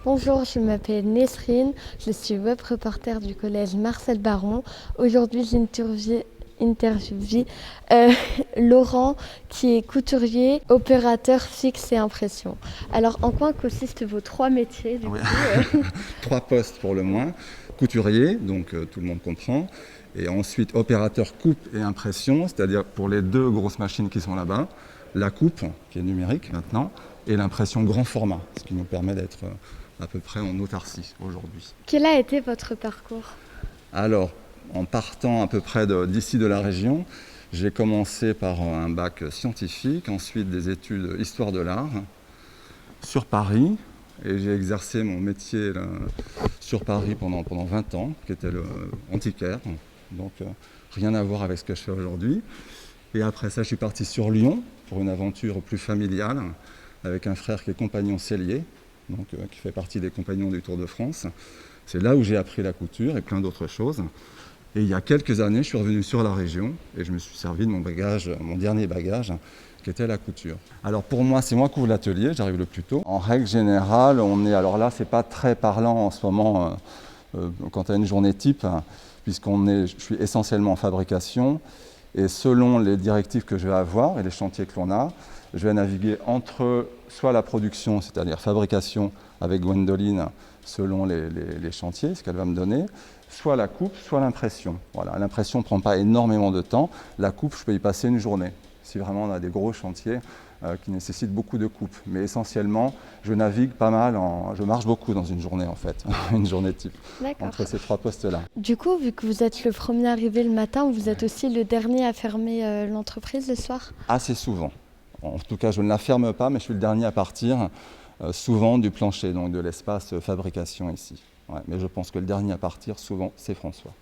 Bonjour, je m'appelle Nesrine, je suis web reporter du collège Marcel Baron. Aujourd'hui, j'interviewe Laurent qui est couturier, opérateur fixe et impression. Alors, en quoi consistent vos trois métiers du Oui. coup 3 postes pour le moins. Couturier, donc tout le monde comprend. Et ensuite opérateur coupe et impression, c'est-à-dire pour les 2 grosses machines qui sont là-bas. La coupe, qui est numérique maintenant, et l'impression grand format, ce qui nous permet d'être à peu près en autarcie aujourd'hui. Quel a été votre parcours? Alors, en partant à peu près d'ici de la région, j'ai commencé par un bac scientifique, ensuite des études histoire de l'art sur Paris, et j'ai exercé mon métier là, sur Paris pendant 20 ans, qui était le antiquaire, donc rien à voir avec ce que je fais aujourd'hui. Et après ça, je suis parti sur Lyon pour une aventure plus familiale, avec un frère qui est compagnon sellier, donc qui fait partie des compagnons du Tour de France. C'est là où j'ai appris la couture et plein d'autres choses. Et il y a quelques années, je suis revenu sur la région et je me suis servi de mon bagage, mon dernier bagage, qui était la couture. Alors pour moi, c'est moi qui ouvre l'atelier, j'arrive le plus tôt. En règle générale, alors là, c'est pas très parlant en ce moment quand à une journée type, je suis essentiellement en fabrication et selon les directives que je vais avoir et les chantiers que l'on a, je vais naviguer entre soit la production, c'est-à-dire fabrication avec Gwendoline, selon les chantiers, ce qu'elle va me donner, soit la coupe, soit l'impression. Voilà, l'impression ne prend pas énormément de temps, la coupe, je peux y passer une journée, si vraiment on a des gros chantiers qui nécessitent beaucoup de coupe. Mais essentiellement, je navigue pas mal, je marche beaucoup dans une journée en fait, une journée type, D'accord. entre ces 3 postes-là. Du coup, vu que vous êtes le premier arrivé le matin, vous êtes aussi le dernier à fermer l'entreprise le soir? Assez souvent. En tout cas, je ne la ferme pas, mais je suis le dernier à partir, souvent du plancher, donc de l'espace fabrication ici. Ouais, mais je pense que le dernier à partir, souvent, c'est François.